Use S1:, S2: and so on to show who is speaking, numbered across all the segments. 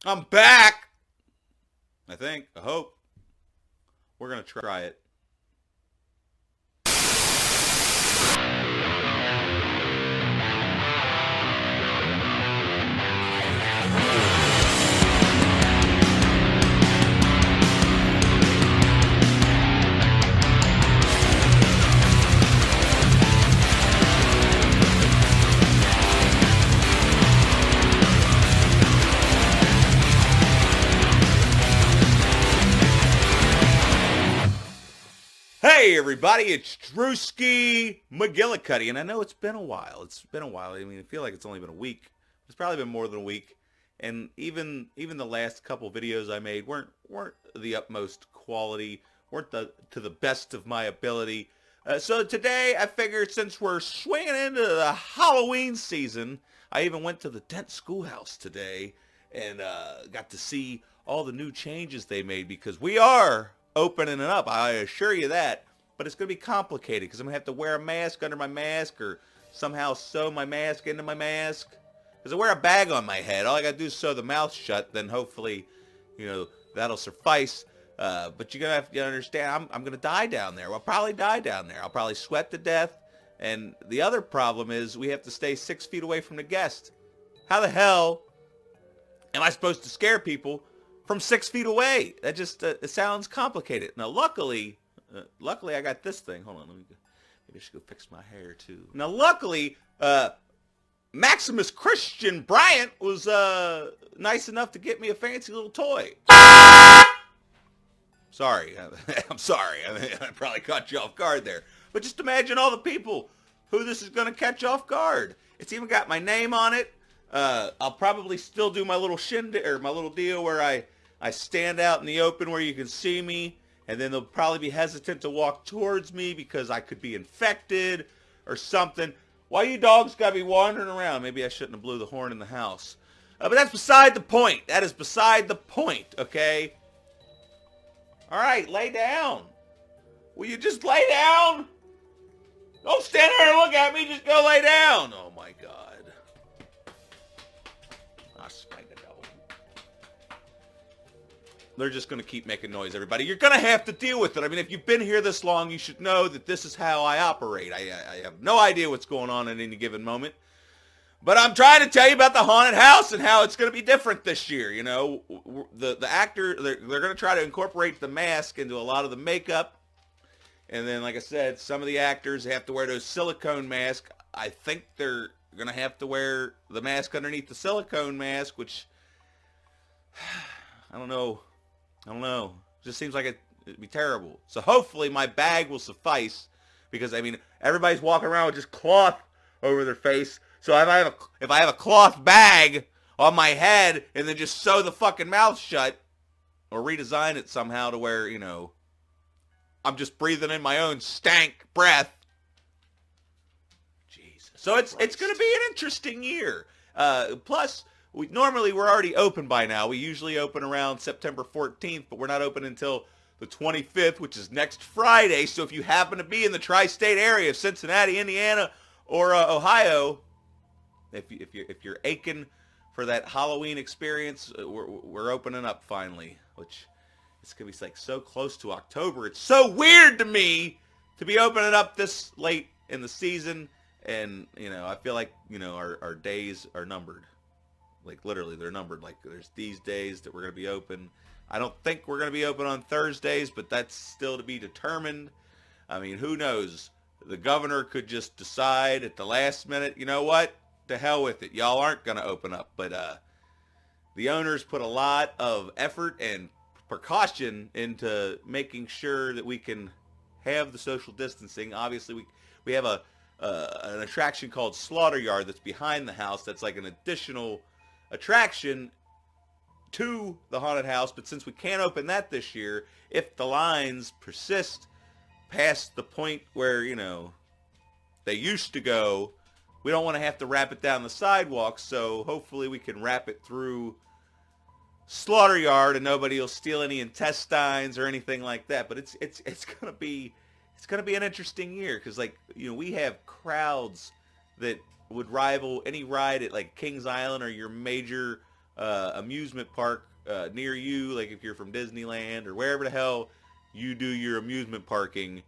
S1: I'm back. I think. I hope. We're going to try it. Hey everybody, it's Drewsky McGillicuddy, and I know it's been a while. I mean, I feel like it's only been a week. It's probably been more than a week, and even the last couple videos I made weren't the utmost quality, weren't to the best of my ability. So today I figured since we're swinging into the Halloween season, I even went to the Dent Schoolhouse today and got to see all the new changes they made because we are opening it up. I assure you that. But it's going to be complicated because I'm going to have to wear a mask under my mask or somehow sew my mask into my mask. Because I wear a bag on my head. All I got to do is sew the mouth shut. Then hopefully, that'll suffice. But you're going to have to understand, I'm going to die down there. I'll probably die down there. I'll probably sweat to death. And the other problem is we have to stay 6 feet away from the guest. How the hell am I supposed to scare people from 6 feet away? That just it sounds complicated. Now, luckily I got this thing. Hold on, maybe I should go fix my hair too. Now, luckily, Maximus Christian Bryant was nice enough to get me a fancy little toy. Sorry, I'm sorry. I probably caught you off guard there. But just imagine all the people who this is going to catch off guard. It's even got my name on it. I'll probably still do my little shindig or my little deal where I stand out in the open where you can see me, and then they'll probably be hesitant to walk towards me because I could be infected or something. Why you dogs gotta be wandering around? Maybe I shouldn't have blew the horn in the house. But that's beside the point. That is beside the point, okay? All right, lay down. Will you just lay down? Don't stand there and look at me. Just go lay down. Oh, my God. I spank a devil. They're just going to keep making noise, everybody. You're going to have to deal with it. I mean, if you've been here this long, you should know that this is how I operate. I have no idea what's going on at any given moment. But I'm trying to tell you about the haunted house and how it's going to be different this year. You know, the actor, they're going to try to incorporate the mask into a lot of the makeup. And then, like I said, some of the actors have to wear those silicone masks. I think they're going to have to wear the mask underneath the silicone mask, which, I don't know. It just seems like it'd be terrible. So hopefully my bag will suffice because, I mean, everybody's walking around with just cloth over their face. So if I have a cloth bag on my head and then just sew the fucking mouth shut or redesign it somehow to where, I'm just breathing in my own stank breath. Jesus. So it's going to be an interesting year. Plus, we're already open by now. We usually open around September 14th, but we're not open until the 25th, which is next Friday. So if you happen to be in the tri-state area of Cincinnati, Indiana, or Ohio, if you're aching for that Halloween experience, we're opening up finally, which it's going to be like so close to October. It's so weird to me to be opening up this late in the season. And, I feel like, our days are numbered. Like, literally, they're numbered. Like, there's these days that we're going to be open. I don't think we're going to be open on Thursdays, but that's still to be determined. I mean, who knows? The governor could just decide at the last minute, you know what? To hell with it. Y'all aren't going to open up. But the owners put a lot of effort and precaution into making sure that we can have the social distancing. Obviously, we have an attraction called Slaughter Yard that's behind the house. That's like an additional attraction to the haunted house. But since we can't open that this year, if the lines persist past the point where, they used to go, we don't want to have to wrap it down the sidewalk. So hopefully we can wrap it through Slaughter Yard and nobody will steal any intestines or anything like that. But it's gonna be an interesting year because, like, we have crowds that would rival any ride at like Kings Island or your major amusement park near you, like if you're from Disneyland or wherever the hell you do your amusement parking,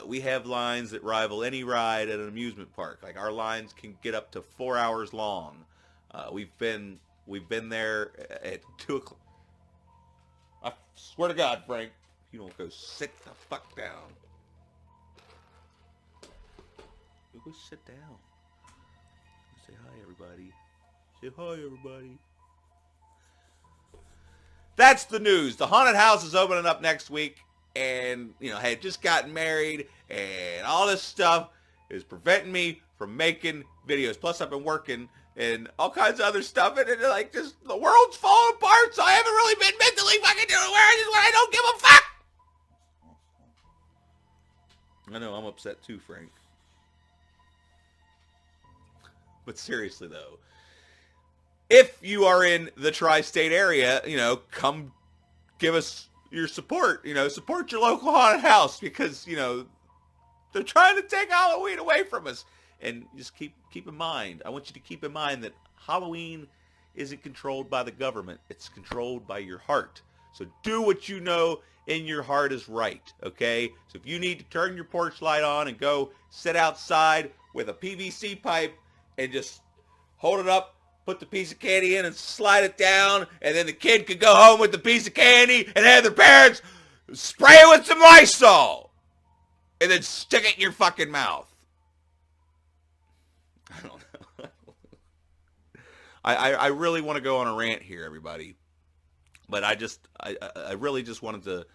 S1: we have lines that rival any ride at an amusement park. Like our lines can get up to 4 hours long. We've been there at 2 o'clock. I swear to God, Frank, if you don't go sit the fuck down. You go sit down. Say hi, everybody. Say hi, everybody. That's the news. The haunted house is opening up next week, and I had just gotten married, and all this stuff is preventing me from making videos. Plus, I've been working and all kinds of other stuff, and like just the world's falling apart. So I haven't really been mentally fucking doing where I don't give a fuck. I know I'm upset too, Frank. But seriously though, if you are in the tri-state area, come give us your support. Support your local haunted house because, they're trying to take Halloween away from us. And just keep in mind, I want you to keep in mind that Halloween isn't controlled by the government. It's controlled by your heart. So do what you know in your heart is right, okay? So if you need to turn your porch light on and go sit outside with a PVC pipe and just hold it up, put the piece of candy in and slide it down, and then the kid could go home with the piece of candy and have their parents spray it with some Lysol and then stick it in your fucking mouth. I don't know. I really want to go on a rant here, everybody. But I really just wanted to,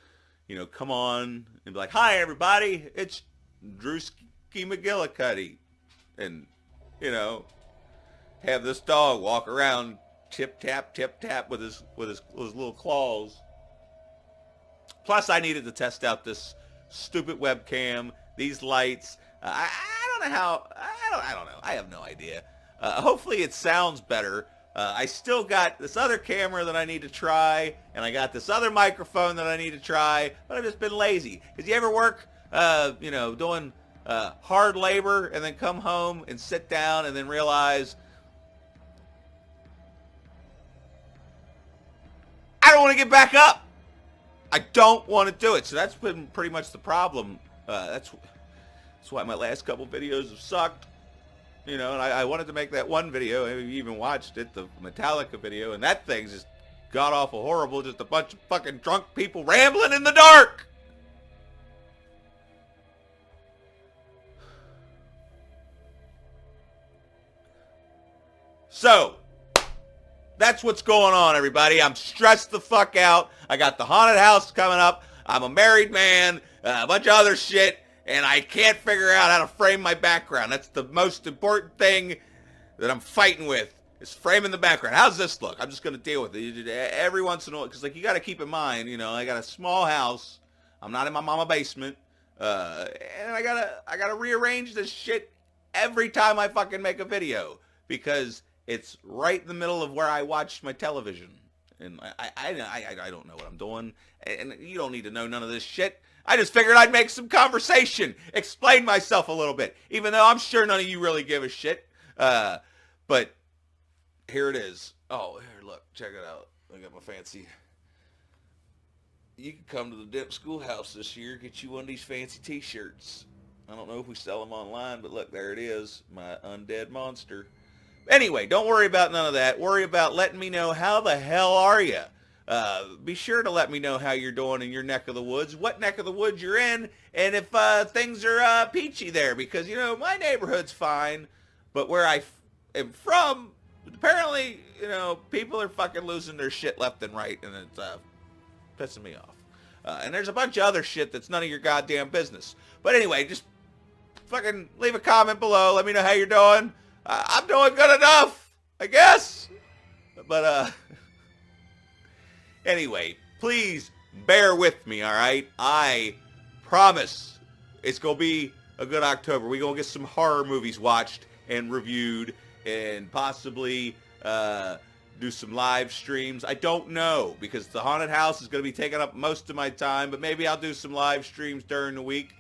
S1: come on and be like, hi, everybody. It's Drewsky McGillicuddy. And, have this dog walk around tip tap with his little claws. Plus, I needed to test out this stupid webcam, these lights. I don't know how. I don't know. I have no idea. Hopefully, it sounds better. I still got this other camera that I need to try, and I got this other microphone that I need to try, but I've just been lazy. Because you ever work, doing hard labor and then come home and sit down and then realize, I don't want to get back up. I don't want to do it. So that's been pretty much the problem. That's why my last couple videos have sucked. And I wanted to make that one video, and you even watched it, the Metallica video, and that thing's just god-awful horrible, just a bunch of fucking drunk people rambling in the dark. So, that's what's going on, everybody. I'm stressed the fuck out. I got the haunted house coming up. I'm a married man, a bunch of other shit. And I can't figure out how to frame my background. That's the most important thing that I'm fighting with, is framing the background. How's this look? I'm just going to deal with it every once in a while. Because, you got to keep in mind, I got a small house. I'm not in my mama basement. And I gotta rearrange this shit every time I fucking make a video. Because it's right in the middle of where I watch my television. And I don't know what I'm doing. And you don't need to know none of this shit. I just figured I'd make some conversation, explain myself a little bit, even though I'm sure none of you really give a shit. But here it is. Oh, here, look, check it out. I got my fancy. You can come to the Dent Schoolhouse this year, get you one of these fancy t-shirts. I don't know if we sell them online, but look, there it is, my undead monster. Anyway, don't worry about none of that. Worry about letting me know, how the hell are you? Be sure to let me know how you're doing in your neck of the woods, what neck of the woods you're in, and if things are peachy there, because, my neighborhood's fine, but where I am from, apparently, people are fucking losing their shit left and right, and it's pissing me off. And there's a bunch of other shit that's none of your goddamn business. But anyway, just fucking leave a comment below, let me know how you're doing. I'm doing good enough, I guess. But, anyway, please bear with me, all right? I promise it's going to be a good October. We're going to get some horror movies watched and reviewed and possibly do some live streams. I don't know, because the haunted house is going to be taking up most of my time, but maybe I'll do some live streams during the week.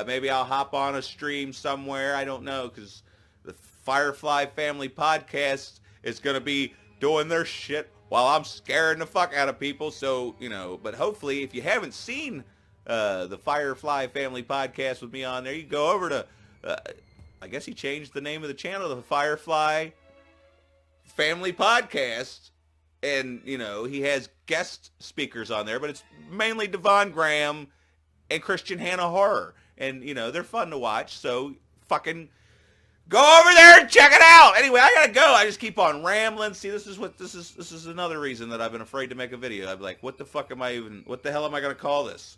S1: Maybe I'll hop on a stream somewhere. I don't know, because the Firefly Family Podcast is going to be doing their shit while I'm scaring the fuck out of people. So, but hopefully if you haven't seen the Firefly Family Podcast with me on there, you go over to, I guess he changed the name of the channel to the Firefly Family Podcast. And, he has guest speakers on there, but it's mainly Devon Graham and Christian Hannah Horror. And, they're fun to watch, so fucking go over there and check it out. Anyway, I gotta go. I just keep on rambling. See, this is another reason that I've been afraid to make a video. I'm like, what the hell am I gonna call this?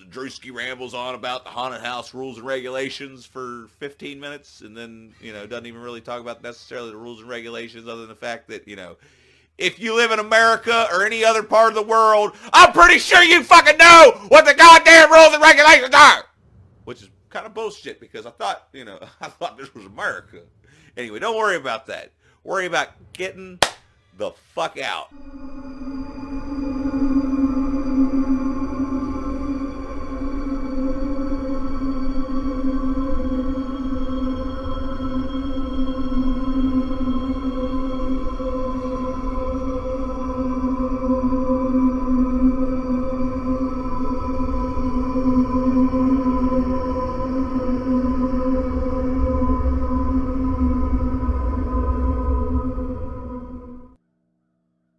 S1: Drewsky rambles on about the haunted house rules and regulations for 15 minutes, and then, doesn't even really talk about necessarily the rules and regulations other than the fact that, if you live in America or any other part of the world, I'm pretty sure you fucking know what the goddamn rules and regulations are! Which is kind of bullshit, because I thought this was America. Anyway, don't worry about that. Worry about getting the fuck out.